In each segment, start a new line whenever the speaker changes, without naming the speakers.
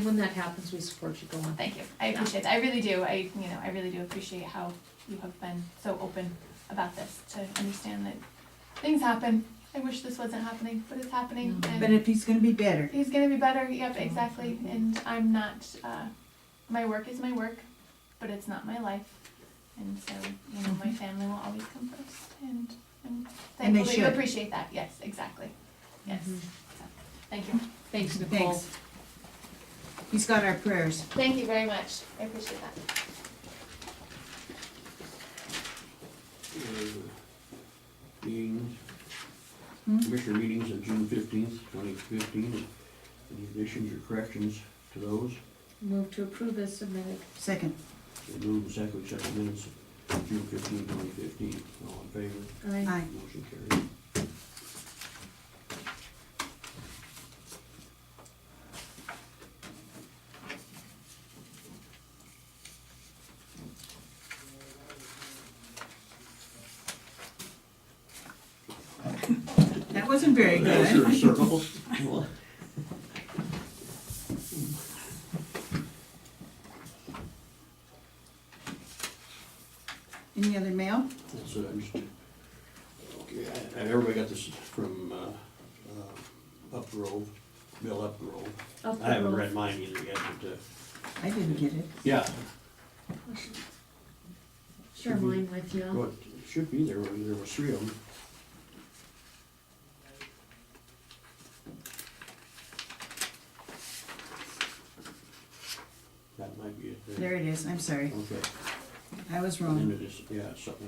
When that happens, we support you going.
Thank you, I appreciate that, I really do, I really do appreciate how you have been so open about this, to understand that things happen. I wish this wasn't happening, but it's happening,
Mhm.
and
But if he's gonna be better,
he's gonna be better, yep, exactly, and I'm not, my work is my work, but it's not my life. And so, my family will always come first, and I'm
And they
thankful that you
should.
appreciate that, yes, exactly, yes.
Mhm.
So, thank you.
Thanks, Nicole.
thanks. He's got our prayers.
Thank you very much, I appreciate that.
Meetings,
Hmm?
Commissioner meetings of June 15th, 2015. Any additions or corrections to those?
Move to approve as submitted.
Second,
They moved and seconded, accept the minutes of June 15th, 2015. All in favor?
Aye.
aye.
Motion carried.
That wasn't very
That was your
good.
circle. Well,
Any other mail?
That's just, okay, everybody got this from Upgrove, Bill Upgrove.
Up the
I haven't
road.
read mine either yet, but,
I didn't get it.
yeah,
Share mine with you.
well, it should be, there was three of them. That might be it.
There it is, I'm sorry,
Okay,
I was
and
wrong.
it is, yeah, it's something,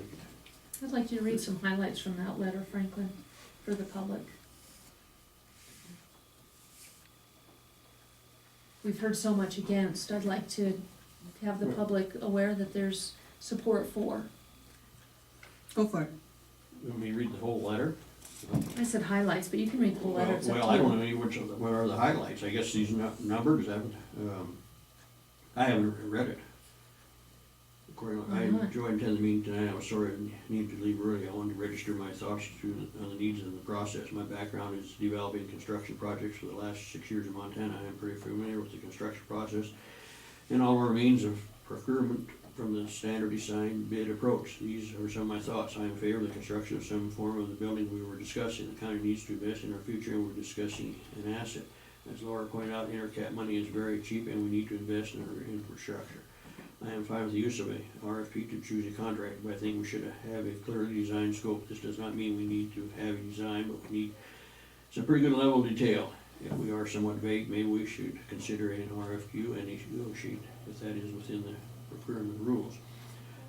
I'd like you to read some highlights from that letter, Franklin, for the public. We've heard so much against. I'd like to have the public aware that there's support for.
Go for it.
you want me to read the whole letter?
I said highlights, but you can read the whole letter. It's up
Well,
to
I
you.
don't know what are the highlights, I guess these numbers, I haven't read it. According, I
Why not?
enjoyed attending the meeting tonight, I was sorry I needed to leave early, I wanted to register my thoughts on the needs of the process. My background is developing construction projects for the last 6 years in Montana, I am pretty familiar with the construction process and all our means of procurement from the standard design bid approach. These are some of my thoughts. I am in favor of the construction of some form of the building we were discussing. The county needs to invest in our future, and we're discussing an asset. As Laura pointed out, intercap money is very cheap, and we need to invest in our infrastructure. I am fine with the use of a RFP to choose a contractor, but I think we should have a clearly designed scope. This does not mean we need to have a design, but we need some pretty good level of detail. If we are somewhat vague, maybe we should consider an RFQ and negotiate if that is within the procurement rules.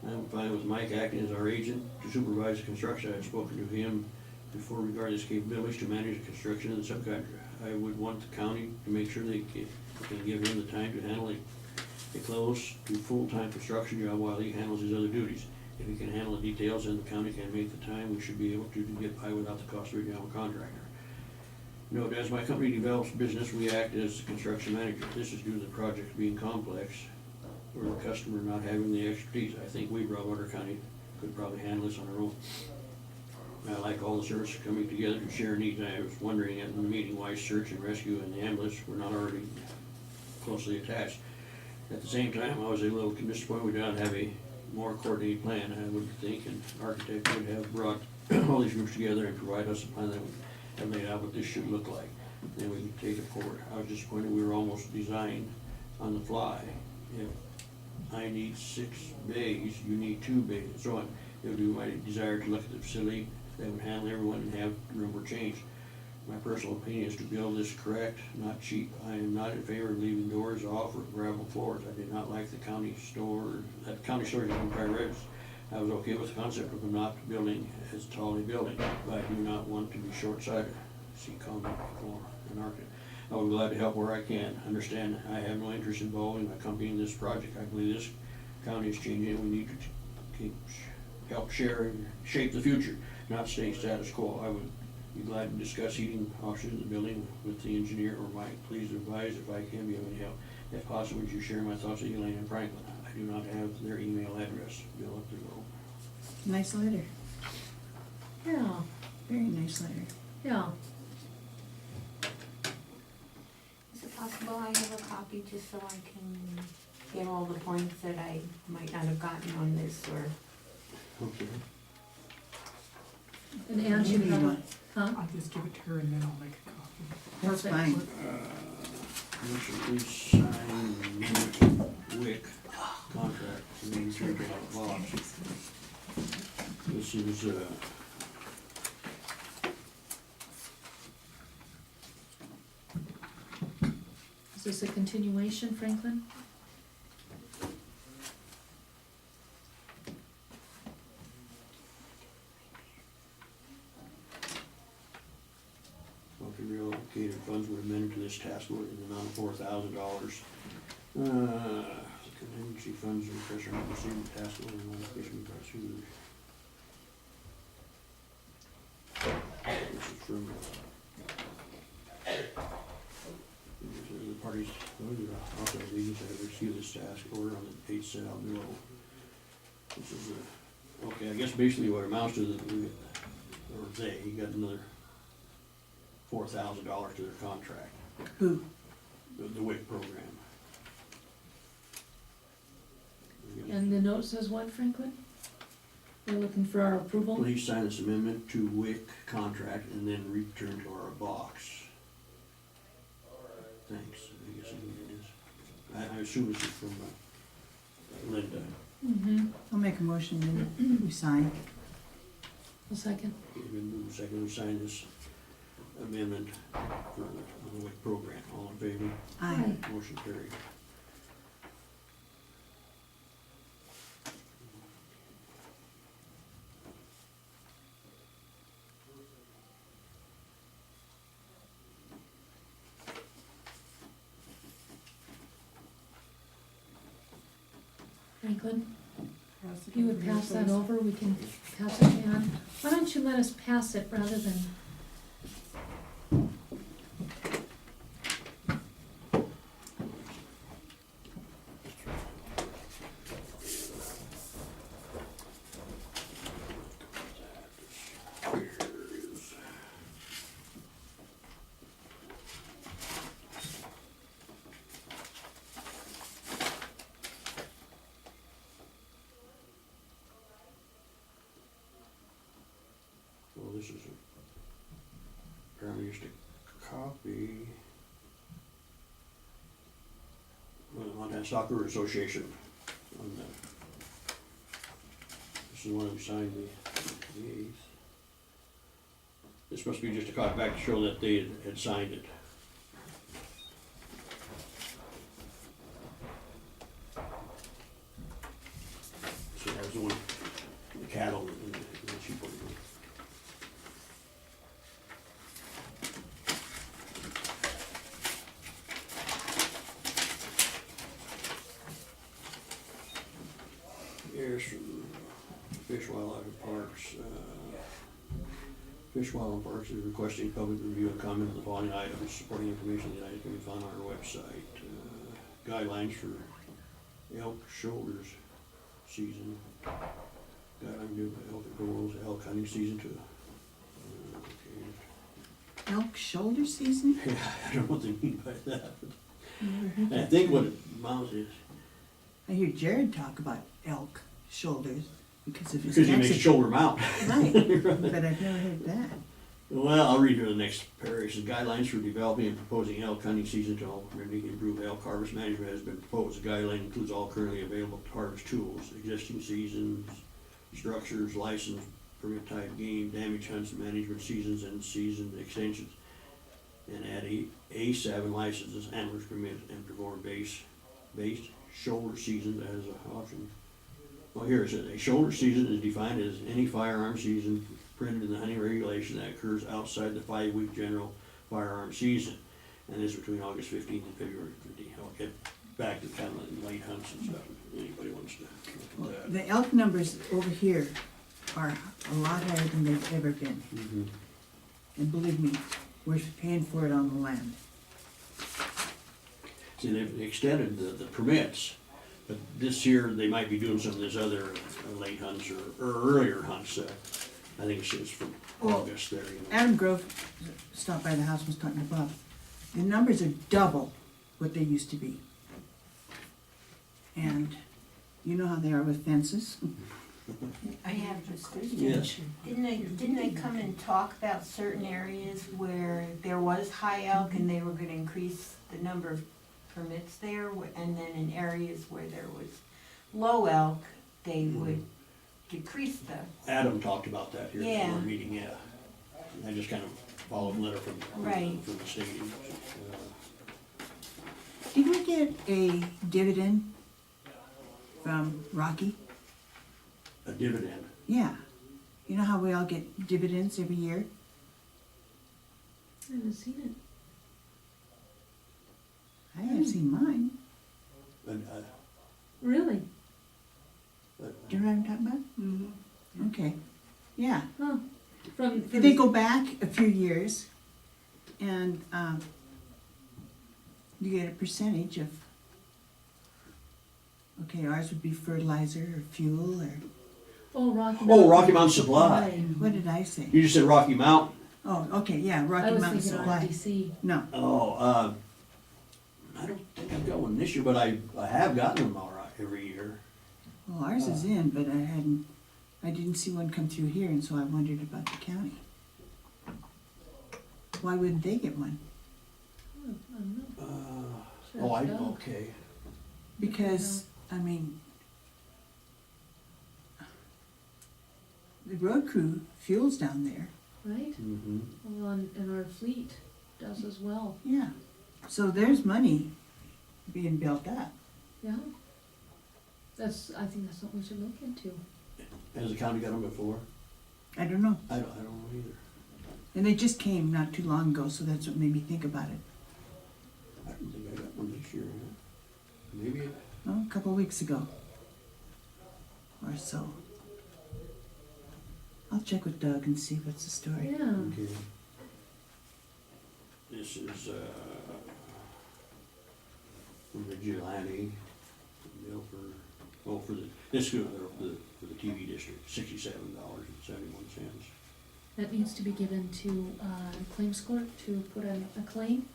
I'm fine with Mike acting as our agent to supervise the construction. I've spoken to him before regarding his capabilities to manage the construction of the subcontractor. I would want the county to make sure they can give him the time to handle a close to full-time construction job while he handles his other duties. If he can handle the details and the county can make the time, we should be able to get by without the cost of a general contractor. Note, as my company develops business, we act as the construction manager. This is due to the project being complex or the customer not having the expertise. I think we, Broadwater County, could probably handle this on our own. I like all the services coming together to share needs. I was wondering at the meeting why search and rescue and the ambulance were not already closely attached. At the same time, I was a little disappointed we did not have a more coordinated plan. I would think an architect would have brought all these groups together and provide us a plan that would have laid out what this should look like. Then we could take it forward. I was disappointed we were almost designed on the fly. If I need 6 bays, you need 2 bays, and so on. It would be my desire to look at the facility that would handle everyone and have the number changed. My personal opinion is to build this correct, not cheap. I am not in favor of leaving doors off or gravel floors. I did not like the county store, that county store on private roads. I was okay with the concept of not building as tall a building, but I do not want to be short-sighted. See comment for an architect. I will be glad to help where I can. Understand, I have no interest involving accompanying this project. I believe this county is changing and we need to help share and shape the future, not stay status quo. I would be glad to discuss heating options in the building with the engineer or Mike. Please advise if I can be of any help. If possible, would you share my thoughts with Elaine and Franklin? I do not have their email address. Bill up to go.
Nice letter,
Yeah,
very nice letter.
yeah.
Is it possible
Well, I have a copy just so I can get all the points that I might not have gotten on this or.
Okay.
And Angie, you
Maybe
have
you
a,
want-
huh?
I'll just give it to her and then I'll make a copy.
That's
Perfect.
fine.
Motion please sign WIC contract, Main Street box. This is,
Is this a continuation, Franklin?
okay, reallocated funds were amended to this task order in the amount of $4,000. Contingency funds and pressure on receiving task order and modification by Susan. This is from, these are the parties, also these have received this task order on the date set out below. This is okay, I guess basically what it amounts to is that we, or they, got another $4,000 to their contract,
Who?
the WIC program.
And the note says what, Franklin? We're looking for our approval?
Please sign this amendment to WIC contract and then return to our box. Thanks, I guess it is. I assume this is from Linda.
Mm-hmm.
I'll make a motion and we sign.
A second.
Okay, been moved and seconded, we sign this amendment for the WIC program. All in favor?
Aye.
Motion carried.
Franklin,
Pass it
if you would
over here,
pass that
please.
over, we can pass it on. Why don't you let us pass it rather than,
Here it is. Well, this is apparently just a copy. Well, the Montana Soccer Association on the, this is one we signed the 8th. This must be just a copy back to show that they had signed it. So that was the one, the cattle and the sheep. Here's from Fish, Wildlife and Parks. Fish, Wildlife and Parks is requesting public review and comment on the following items, supporting information that can be found on our website. Guidelines for elk shoulders season. Guideline due by elk goals, elk hunting season too. Okay.
Elk shoulder season?
Yeah, I don't know what they mean by that. And I think what it amounts is,
I hear Jared talk about elk shoulders because of his
because he makes a
Texas.
shoulder mount.
Right, but I've never heard that.
Well, I'll read you the next paragraph. It says, guidelines for developing and proposing elk hunting season to improve elk harvest management has been proposed. The guideline includes all currently available harvest tools, existing seasons, structures, license, permit type game, damage hunts, management seasons, and season extensions. And add A7 licenses, antlers permit, and perform based shoulder seasons as an option. Well, here it says, a shoulder season is defined as any firearm season printed in the hunting regulation that occurs outside the 5-week general firearm season, and is between August 15th and February 15th. I'll get back to kind of the late hunts and stuff, if anybody wants to look at that.
The elk numbers over here are a lot higher than they've ever been.
Mhm.
And believe me, we're paying for it on the land.
See, they've extended the permits, but this year, they might be doing some of this other late hunts or earlier hunts. I think it's from
Well,
August there, you know.
Adam Grove stopped by the house and was talking about, the numbers are double what they used to be. And you know how they are with fences.
I have a question.
Yes.
Didn't they come and talk about certain areas where there was high elk and they were gonna increase the number of permits there? And then in areas where there was low elk, they would decrease the,
Adam talked about that here at
Yeah.
our meeting, yeah. I just kind of followed a letter from
Right.
from the state.
Did we get a dividend from Rocky?
A dividend.
Yeah. You know how we all get dividends every year?
I haven't seen it.
I haven't seen mine.
And,
Really?
Do you know what I'm talking about?
Mm-hmm.
Okay. Yeah.
Huh. From
They go back a few years and you get a percentage of, okay, ours would be fertilizer or fuel or,
Oh, Rocky
Oh,
Mountain.
Rocky Mountain Supply.
what did I say?
You just said Rocky Mountain.
Oh, okay, yeah,
I
Rocky
was
Mountain
thinking
Supply.
RDC.
No,
Oh, I don't think I've got one this year, but I have gotten them all right every year.
well, ours is in, but I didn't see one come through here, and so I wondered about the county. Why wouldn't they get one?
Oh, I don't know. Should
Oh,
ask Doug.
okay.
Because, I mean, the road crew fuels down there,
Right?
Mm-hmm.
Well, and our fleet does as well.
yeah. So there's money being built up.
Yeah. I think that's something we should look into.
Has the county got them before?
I don't know.
I don't know either.
And they just came not too long ago, so that's what made me think about it.
I don't think I got one this year. Huh? Maybe.
Oh, a couple of weeks ago. Or so. I'll check with Doug and see what's the story.
Yeah.
Okay. This is, from Vigilante, bill for the, this is for the TV district, $67.71.
That needs to be given to claims court to put in a claim.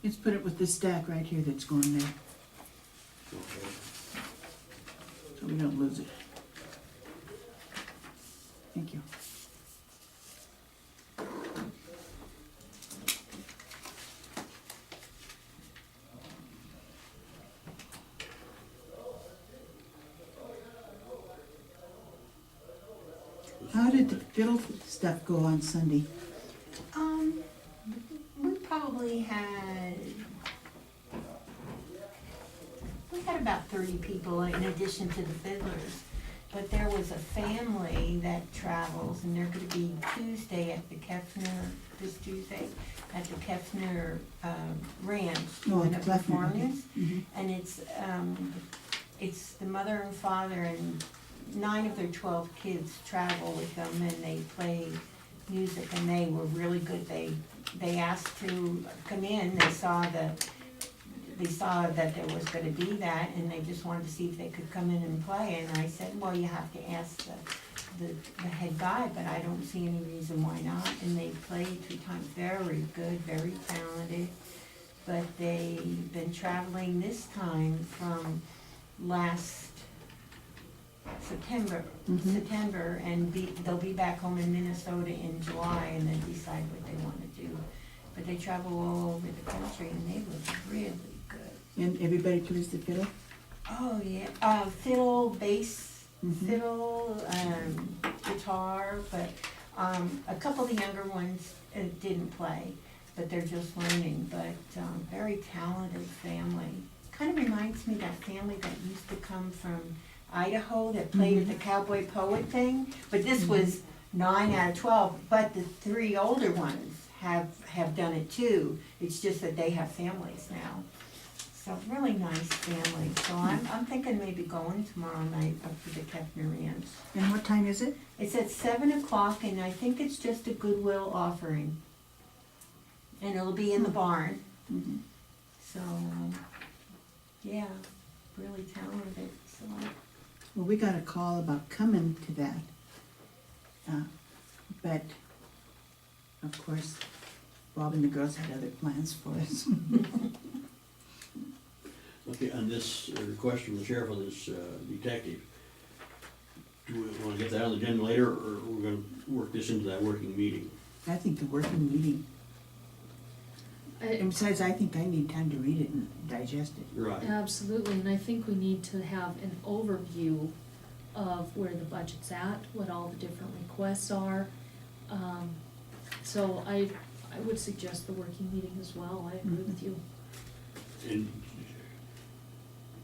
Let's put it with this stack right here that's going there,
Okay.
so we don't lose it. Thank you. How did the fiddle stuff go on Sunday?
We probably we had about 30 people in addition to the fiddlers. But there was a family that travels and they're gonna be Tuesday at the Kefner, this Tuesday, at the Kefner Ranch
Oh,
doing a
at Kefner, okay.
performance.
Mhm.
And it's the mother and father and 9 of their 12 kids travel with them and they play music and they were really good. They asked to come in, they saw that there was gonna be that and they just wanted to see if they could come in and play. And I said, well, you have to ask the head guy, but I don't see any reason why not. And they played 2 times, very good, very talented. But they've been traveling this time from last September, and they'll be back home in Minnesota in July and then decide what they wanna do. But they travel all over the country and they look really good.
And everybody plays the fiddle?
Oh, yeah, fiddle, bass,
Mhm.
fiddle, guitar, but, a couple of the younger ones didn't play, but they're just learning, but, very talented family. Kind of reminds me of that family that used to come from Idaho that played at the Cowboy Poet thing, but this was 9 out of 12, but the 3 older ones have done it too. It's just that they have families now. So really nice family. So I'm thinking maybe going tomorrow night up to the Kefner Ranch.
And what time is it?
It's at 7 o'clock and I think it's just a goodwill offering. And it'll be in the barn.
Mhm.
So, yeah, really talented, so.
Well, we got a call about coming to that. But of course, Bob and the girls had other plans for us.
Okay, on this request from the sheriff on this detective, do we wanna get that on the agenda later, or we're gonna work this into that working meeting?
I think the working meeting, and besides, I think I need time to read it and digest it.
Right.
Absolutely, and I think we need to have an overview of where the budget's at, what all the different requests are. So I would suggest the working meeting as well, I agree with you.
And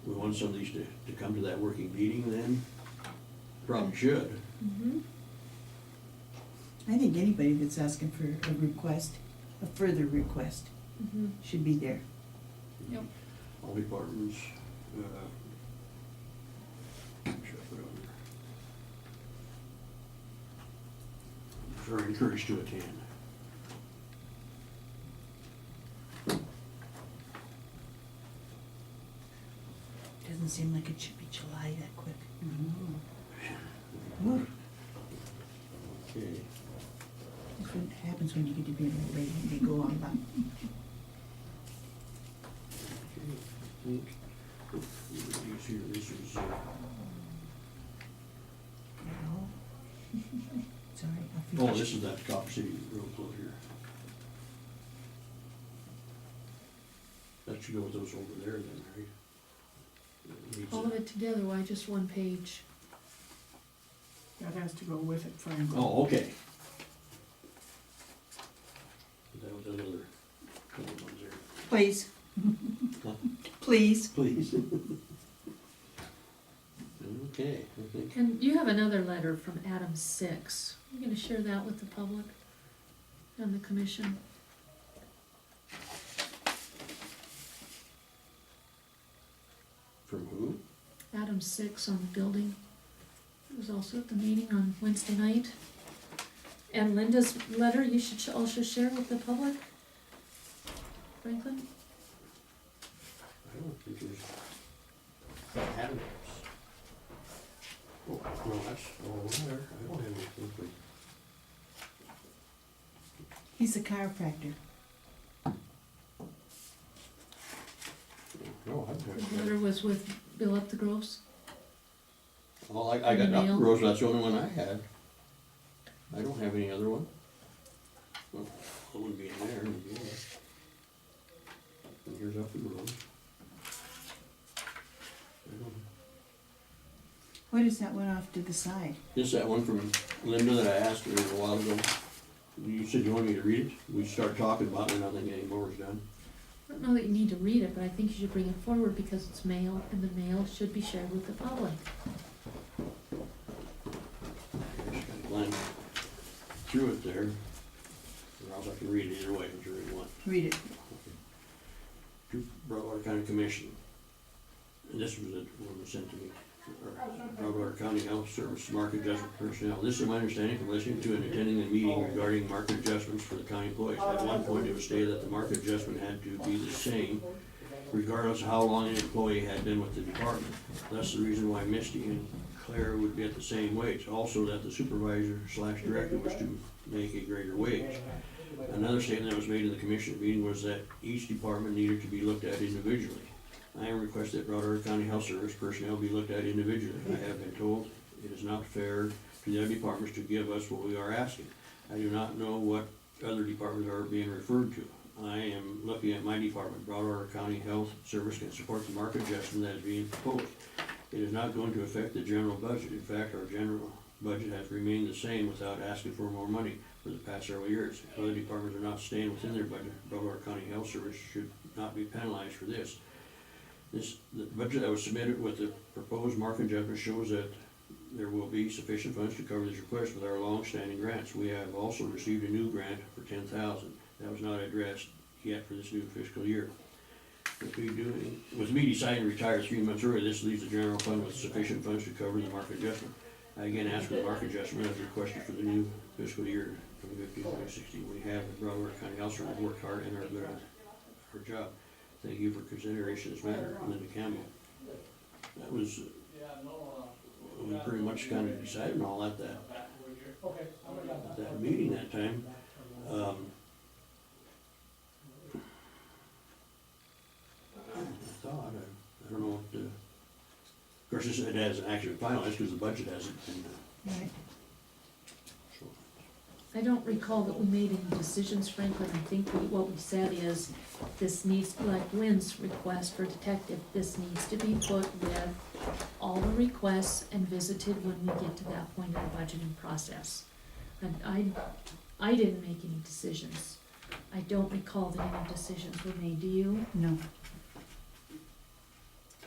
we want some of these to come to that working meeting then? Probably should.
Mm-hmm.
I think anybody that's asking for a request, a further request,
Mm-hmm.
should be there.
Yep.
All departments, should I put on there? Are encouraged to attend.
Doesn't seem like it should be July that quick. Woo.
Okay.
That's what happens when you get to be a old lady and they go on by.
I think, these here, this is,
No. Sorry, I'll
oh,
finish.
this is that Copper City road closure. That should go with those over there then, right? It needs
All of it together, why just one page?
That has to go with it, Frank.
Oh, okay. That was another couple of ones there.
Please.
Huh?
Please.
Please. Okay, I think,
And you have another letter from Adam Six. You gonna share that with the public and the commission?
from who?
Adam Six on the building. He was also at the meeting on Wednesday night. And Linda's letter, you should also share with the public, Franklin?
I don't think there's Adams. Oh, no, that's all there. I don't have anything.
He's a chiropractor.
No, I've got.
The letter was with Bill Up the Groves.
Oh, I got
Email.
Dr. Rose, that's the only one I had. I don't have any other one. Well, it wouldn't be in there, it'd be in there. And here's Up the Road. I don't know.
What is that one off to the side?
This is that one from Linda that I asked her a while ago. You said you wanted me to read it? We started talking about it, and I don't think any more was done.
I don't know that you need to read it, but I think you should bring it forward because it's mail and the mail should be shared with the public.
I just gotta glance through it there, or else I can read it either way, whichever you want.
Read it.
To Broadwater County Commission. And this was the one that was sent to me. Broadwater County Health Service Market Adjustment Personnel. This is my understanding from listening to and attending the meeting regarding market adjustments for the county employees. At one point, it was stated that the market adjustment had to be the same regardless of how long an employee had been with the department. That's the reason why Misty and Claire would get the same wage. Also, that the supervisor/director was to make a greater wage. Another statement that was made in the commission meeting was that each department needed to be looked at individually. I am requesting that Broadwater County Health Service personnel be looked at individually. I have been told it is not fair to the other departments to give us what we are asking. I do not know what other departments are being referred to. I am looking at my department. Broadwater County Health Service can support the market adjustment that is being proposed. It is not going to affect the general budget. In fact, our general budget has remained the same without asking for more money for the past several years. If other departments are not staying within their budget, Broadwater County Health Service should not be penalized for this. The budget that was submitted with the proposed market adjustment shows that there will be sufficient funds to cover this request with our long-standing grants. We have also received a new grant for $10,000. That was not addressed yet for this new fiscal year. With me deciding to retire 3 months early, this leaves the general fund with sufficient funds to cover the market adjustment. I again ask for the market adjustment as requested for the new fiscal year 2015-2016. We have the Broadwater County Health Service worked hard and are good at our job. Thank you for consideration of this matter, Linda Campbell. That was, we pretty much kind of decided on all at that meeting that time. I thought, I don't know what the, of course, it hasn't actually been finalized because the budget hasn't been,
Right.
so.
I don't recall that we made any decisions, Franklin. I think what we said is this needs, like Lynn's request for detective, this needs to be put with all the requests and visited when we get to that point of the budgeting process. And I didn't make any decisions. I don't recall that any decisions were made, do you?
No.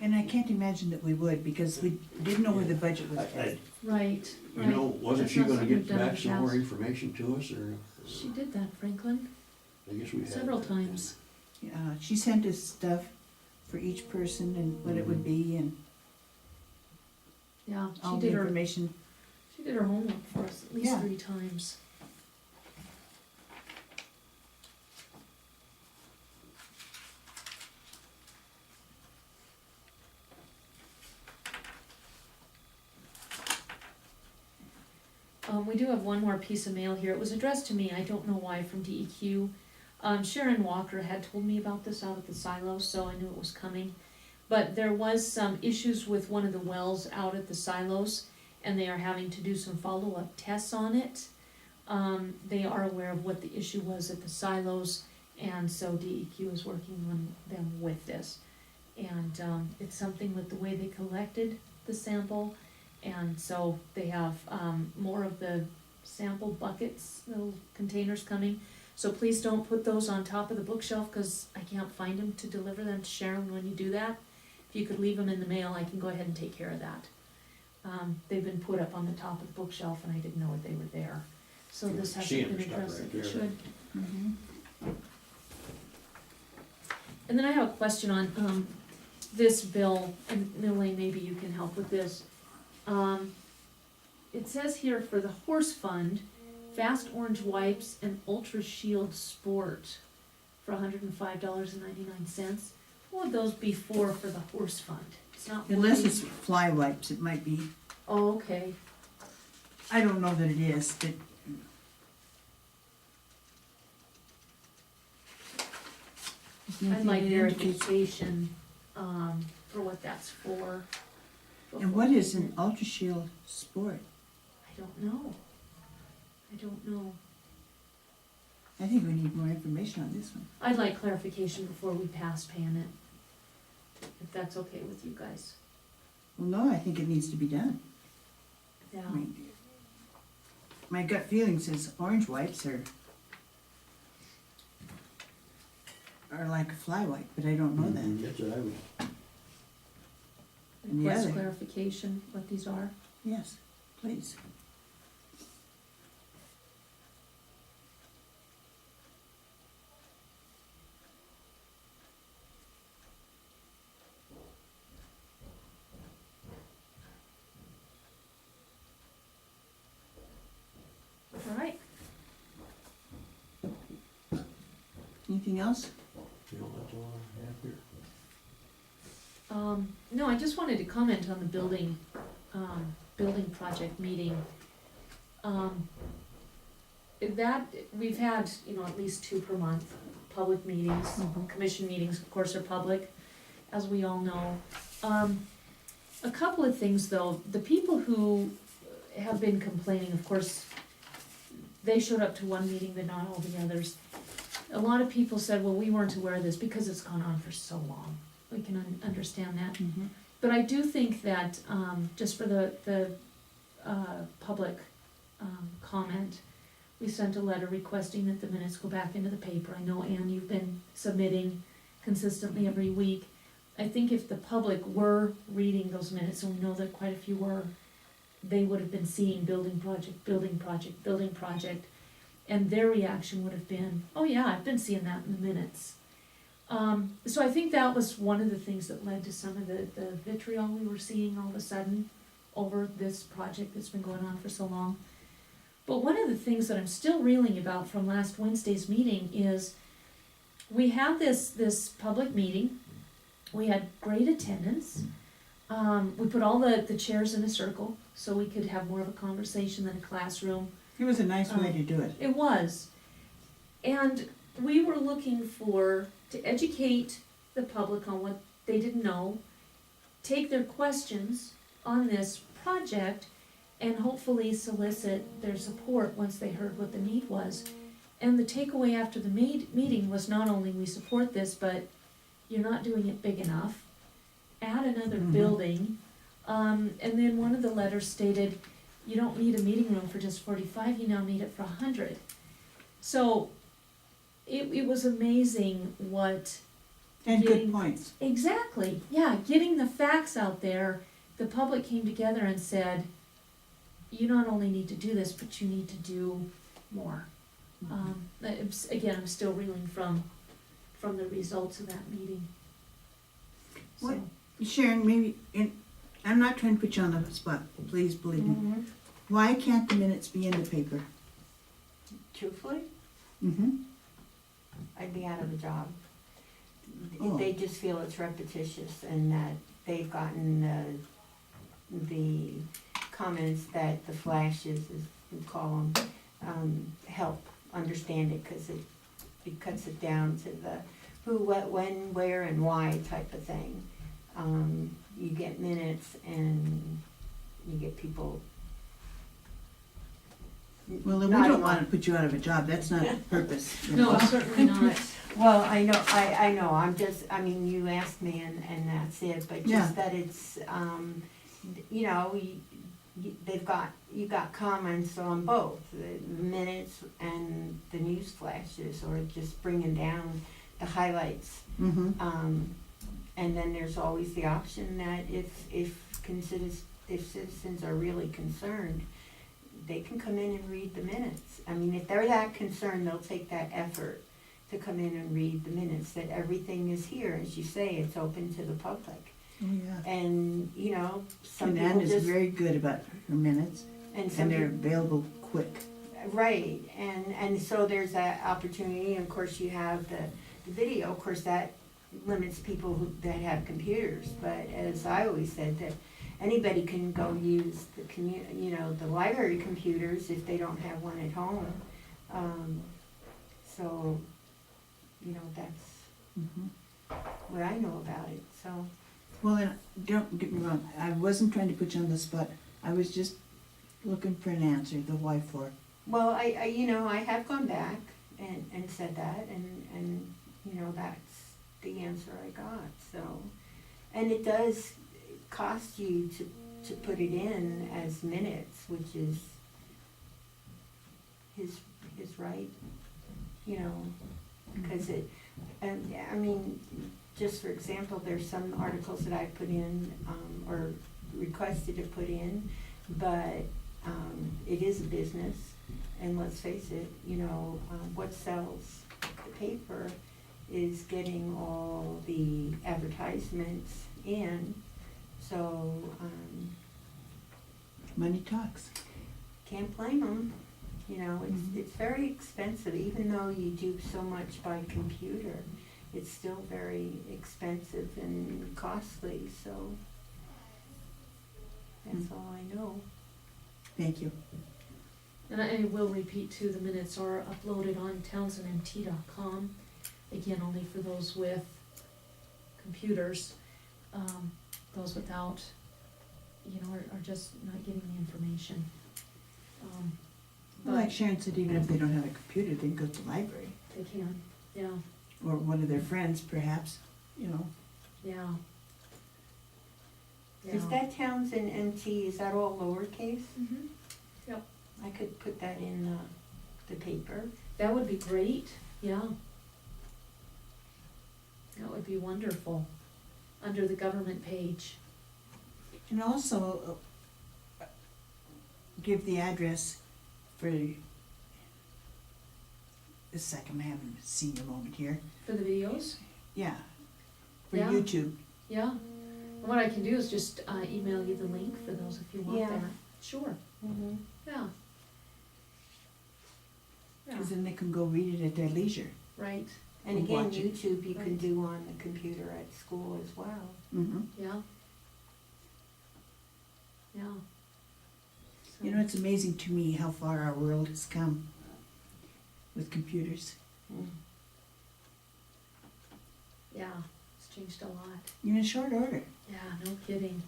And I can't imagine that we would, because we didn't know where the budget was at.
Right,
You
right.
know, wasn't
That's
she
not
gonna
something
get
we've done in
back
the
some more
past.
information to us, or?
She did that, Franklin,
I guess we had.
several times.
She sent us stuff for each person and what it would be and
Yeah,
all
she
the
did her,
information.
she did her homework for us at least
Yeah.
3 times. We do have one more piece of mail here. It was addressed to me, I don't know why, from DEQ. Sharon Walker had told me about this out at the silo, so I knew it was coming. But there was some issues with one of the wells out at the silos, and they are having to do some follow-up tests on it. They are aware of what the issue was at the silos, and so DEQ is working on them with this. And it's something with the way they collected the sample, and so they have more of the sample buckets, little containers coming. So please don't put those on top of the bookshelf, because I can't find them to deliver them to Sharon when you do that. If you could leave them in the mail, I can go ahead and take care of that. They've been put up on the top of the bookshelf and I didn't know they were there. So this
Seeing
hasn't been
their stuff
addressed
right
like it
there.
should.
Mhm.
And then I have a question on, this bill, and Elaine, maybe you can help with this. It says here for the horse fund, Fast Orange Wipes and Ultra Shield Sport for $105.99. What would those be for the horse fund? It's not.
Unless it's fly wipes, it might be.
Oh, okay.
I don't know that it is, but
I'd like
It indicates-
verification, for what that's for.
And what is an Ultra Shield Sport?
I don't know. I don't know.
I think we need more information on this one.
I'd like clarification before we pass paying it, if that's okay with you guys.
Well, no, I think it needs to be done.
Yeah.
I mean, my gut feeling says orange wipes are like a fly wipe, but I don't know that.
That's what I would,
And the
Request
other-
clarification, what these are.
Yes, please.
All right.
Anything else?
you know, that's all I have here.
No, I just wanted to comment on the building project meeting. That, we've had, at least 2 per month, public meetings. Commission meetings, of course, are public, as we all know. A couple of things, though. The people who have been complaining, of course, they showed up to one meeting, but not all the others. A lot of people said, well, we weren't aware of this because it's gone on for so long. We can understand that.
Mm-hmm.
But I do think that, just for the public comment, we sent a letter requesting that the minutes go back into the paper. I know, Ann, you've been submitting consistently every week. I think if the public were reading those minutes, and we know that quite a few were, they would have been seeing building project, building project, building project, and their reaction would have been, oh yeah, I've been seeing that in the minutes. So I think that was one of the things that led to some of the vitriol we were seeing all of a sudden over this project that's been going on for so long. But one of the things that I'm still reeling about from last Wednesday's meeting is we had this public meeting. We had great attendance. We put all the chairs in a circle so we could have more of a conversation than a classroom.
It was a nice way to do it.
It was. And we were looking to educate the public on what they didn't know, take their questions on this project, and hopefully solicit their support once they heard what the need was. And the takeaway after the meeting was not only we support this, but you're not doing it big enough. Add another
Mhm.
building. And then one of the letters stated, you don't need a meeting room for just 45, you now need it for 100. So it was amazing what,
And good
Getting-
points.
exactly, yeah, getting the facts out there. The public came together and said, you not only need to do this, but you need to do more. Again, I'm still reeling from the results of that meeting. So,
What- Sharon, maybe, and I'm not trying to put you on the spot, please believe me.
Mhm.
Why can't the minutes be in the paper?
Truthfully,
Mm-hmm.
I'd be out of a job.
Oh.
They just feel it's repetitious and that they've gotten the comments that the flashes, as we call them, help understand it, cause it cuts it down to the who, what, when, where, and why type of thing. You get minutes and you get people.
Well, then we
nodding
don't wanna
on.
put you out of a job, that's not the purpose. you
no,
know.
certainly not.
Well, I know, I mean, you asked me and that's it, but
Yeah.
just that it's, you know, you got comments on both, the minutes and the news flashes, or just bringing down the highlights.
Mhm.
And then there's always the option that if citizens are really concerned, they can come in and read the minutes. I mean, if they're that concerned, they'll take that effort to come in and read the minutes, that everything is here, as you say, it's open to the public.
Oh, yeah.
And, you know, some
And
people
Ann is
just,
very good about her minutes,
and some
and they're
people,
available quick.
right, and so there's that opportunity, and of course you have the video, of course that limits people that have computers, but as I always said, that anybody can go use the library computers if they don't have one at home. So, you know, that's
Mhm.
what I know about it, so.
Well, and don't get me wrong, I wasn't trying to put you on the spot, I was just looking for an answer, the why for.
Well, I you know, I have gone back and said that, and, you know, that's the answer I got, so. And it does cost you to put it in as minutes, which is his right, you know, because it, and, I mean, just for example, there's some articles that I put in, or requested to put in, but, it is a business, and let's face it, you know, what sells the paper is getting all the advertisements in, so,
Money talks.
can't blame them. You know, it's very expensive, even though you do so much by computer, it's still very expensive and costly, so that's all I know.
Thank you.
And I will repeat too, the minutes are uploaded on townsendmt.com, again, only for those with computers. Those without, you know, are just not getting the information.
Well, like
But
Sharon said, even if they don't have a computer, they can go to the library,
they can, yeah,
or one of their friends perhaps, you know.
yeah.
Is that Townsend MT, is that all lowercase?
Mm-hmm.
I could put that in the paper.
That would be great, yeah. That would be wonderful, under the government page.
And also, give the address for, a second, I'm having a senior moment here.
For the videos,
Yeah, for
Yeah.
YouTube.
yeah. And what I can do is just email you the link for those if you want
Yeah.
that. Sure,
Mm-hmm.
yeah. Yeah,
Because then they can go read it at their leisure.
right,
And
Or
again,
watch it.
YouTube you can
Right.
do on the computer at school as well.
Mm-hmm.
yeah. Yeah.
You know, it's amazing to me how far our world has come with computers.
Yeah, it's changed a lot.
In short order.
Yeah, no kidding.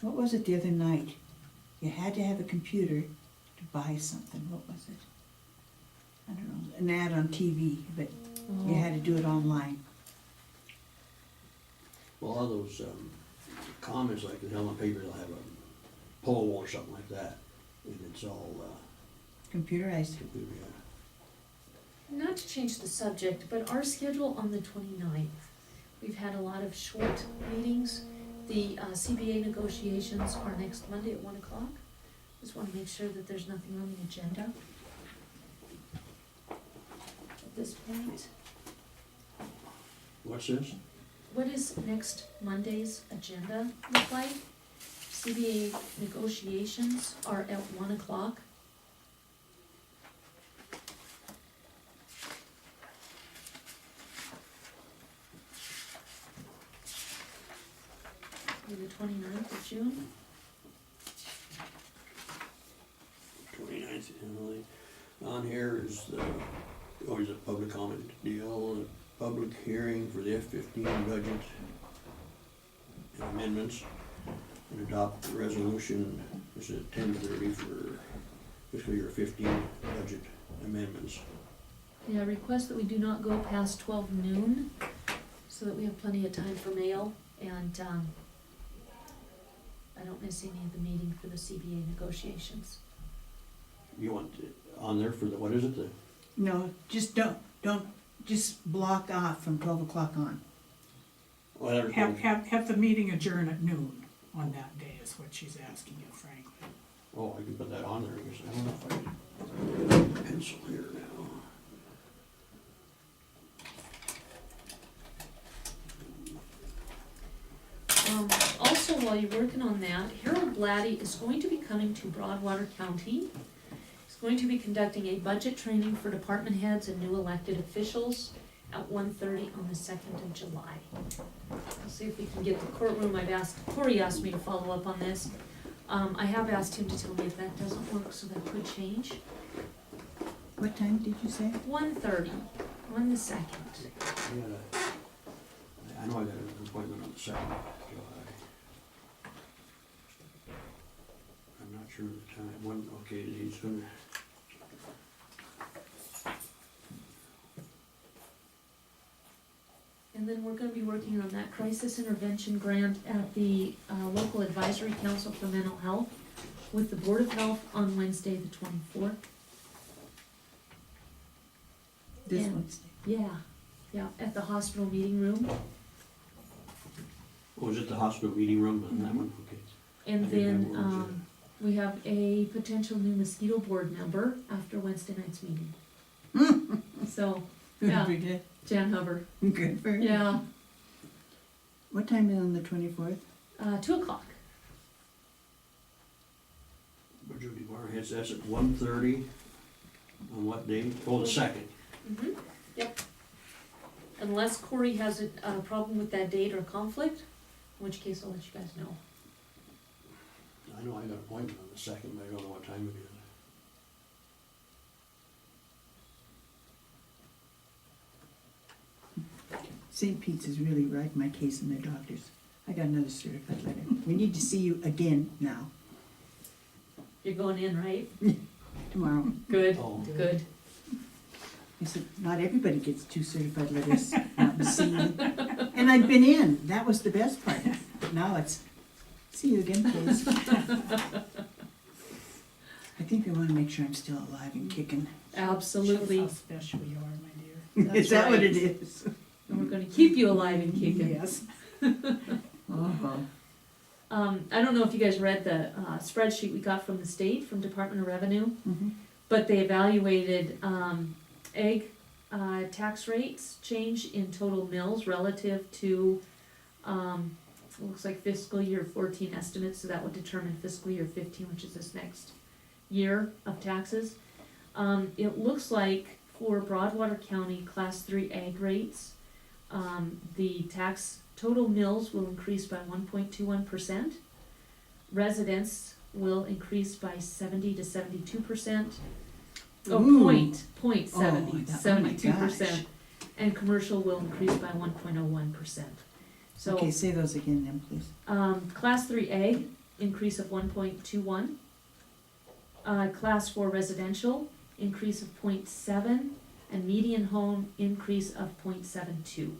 What was it the other night? You had to have a computer to buy something. What was it? I don't know, an ad on TV, but you had to do it online.
Well, all those, comments like the Helena paper, they'll have a poll or something like that, and it's all,
Computerized.
computer, yeah.
Not to change the subject, but our schedule on the 29th, we've had a lot of short meetings. The CBA negotiations are next Monday at 1 o'clock. Just want to make sure that there's nothing on the agenda at this point.
What's this?
What is next Monday's agenda look like? CBA negotiations are at 1 o'clock. On the 29th of June.
29th, Emily. On here is the, always a public comment deal, a public hearing for the F-15 budget and amendments, and adopt the resolution, this is at 10:30 for fiscal year 15 budget amendments.
Yeah, request that we do not go past 12 noon, so that we have plenty of time for mail, and, I don't miss any of the meeting for the CBA negotiations.
You want it on there for the, what is it, the,
No, just don't, just block off from 12 o'clock on.
well, there's
Have the meeting adjourn at noon on that day is what she's asking you, frankly.
oh, I can put that on there, I guess, I don't know if I can pencil here now.
Also, while you're working on that, Harold Blatty is going to be coming to Broadwater County. He's going to be conducting a budget training for department heads and new elected officials at 1:30 on the 2nd of July. I'll see if we can get the courtroom. Corey asked me to follow up on this. I have asked him to tell me if that doesn't work, so that could change.
What time did you say?
1:30 on the 2nd.
I know I got an appointment on the 2nd of July. I'm not sure of the time, when, okay, he's gonna,
And then we're gonna be working on that crisis intervention grant at the local advisory council for mental health with the Board of Health on Wednesday, the 24th.
This
Yeah.
Wednesday.
Yeah, at the hospital meeting room.
oh, is it the hospital meeting room on that one? Okay.
And
I didn't
then,
have words
we have a potential new mosquito board member after Wednesday night's meeting. So,
Good
Yeah.
for you.
Jan Hubbard,
Good for you.
yeah,
What time is on the 24th?
2 o'clock.
Budget department heads, that's at 1:30 on what day? Oh, the 2nd.
Yep. Unless Corey has a problem with that date or conflict, in which case I'll let you guys know.
I know I got an appointment on the 2nd, but I don't know what time it is.
St. Pete's is really right, my case in their doctors. I got another certified letter. We need to see you again now,
You're going in, right?
tomorrow.
Good,
Oh.
good.
I said, not everybody gets 2 certified letters, not to see you. And I'd been in, that was the best part. But now it's, see you again, please. I think they wanna make sure I'm still alive and kicking.
Absolutely.
Shows how special you are, my dear.
That's
Is that what
right.
it is?
And we're gonna keep you alive and kicking.
Yes.
Oh,
I don't know if you guys read the spreadsheet we got from the state, from Department of Revenue,
mhm.
but they evaluated ag tax rates change in total mills relative to, it looks like fiscal year 14 estimates, so that would determine fiscal year 15, which is this next year of taxes. It looks like for Broadwater County Class 3 ag rates, the total mills will increase by 1.21%. Residents will increase by 70 to 72%. Oh,
Ooh.
point
Oh,
seventy,
that- oh my
72%. And commercial will increase by 1.01%. So,
Okay, say those again then, please.
class 3A, increase of 1.21. Class 4 residential, increase of 0.7, and median home, increase of 0.72%.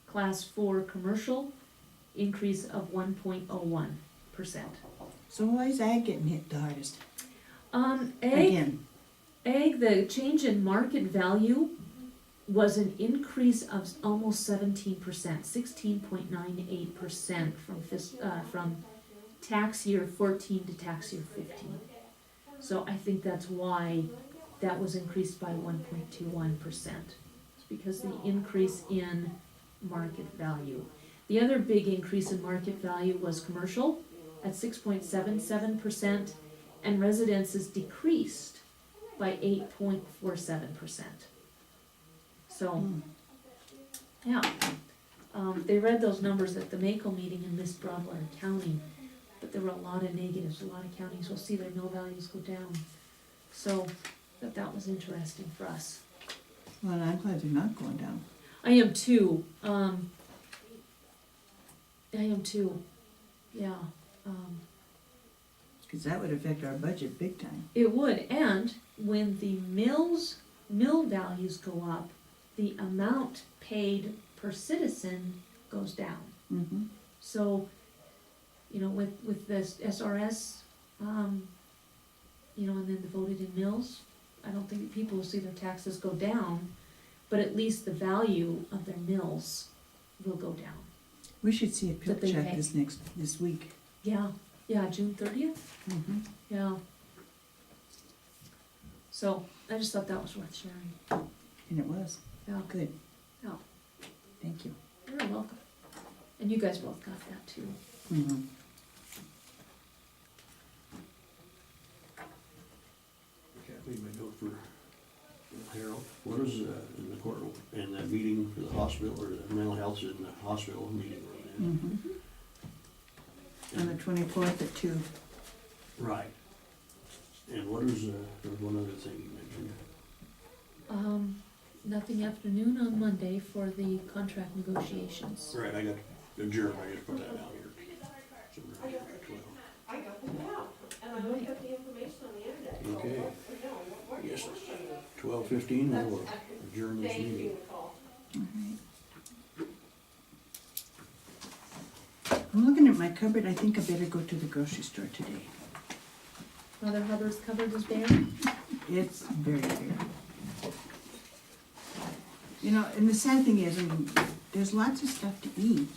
Class 4 commercial, increase of 1.01%.
So why is ag getting hit the hardest?
Ag,
Again,
the change in market value was an increase of almost 17%, 16.98% from tax year 14 to tax year 15. So I think that's why that was increased by 1.21%. It's because the increase in market value. The other big increase in market value was commercial at 6.77%, and residences decreased by 8.47%. So,
Hmm.
yeah, they read those numbers at the Mako meeting in Miss Broadwater County, but there were a lot of negatives. A lot of counties will see their mill values go down. So, that was interesting for us.
well, I'm glad they're not going down.
I am too, yeah.
Because that would affect our budget big time.
It would, and when the mill values go up, the amount paid per citizen goes down.
Mm-hmm.
So, with this SRS, and then the voted in mills, I don't think people will see their taxes go down, but at least the value of their mills will go down.
We should see a
That
PIP
they
check
pay.
this week.
Yeah, June 30th,
Mm-hmm.
yeah. So, I just thought that was worth sharing.
And it was.
Yeah,
Good.
Yeah.
Thank you.
you're welcome. And you guys both got that too.
Mm-hmm.
Okay, I made my note for Harold. What is, in the court, in that meeting for the hospital, or the mental health in the hospital meeting?
Mm-hmm. On the 24th at 2.
Right. And what is, there was one other thing you mentioned.
Nothing afternoon on Monday for the contract negotiations.
Right, I got the adjourned, I just put that down here. So we're at 12. Okay. Yes, 12:15, we'll adjourn this meeting.
I'm looking at my cupboard. I think I better go to the grocery store today.
Mother Hubbard's cupboard is bare.
It's very bare. And the sad thing is, there's lots of stuff to eat,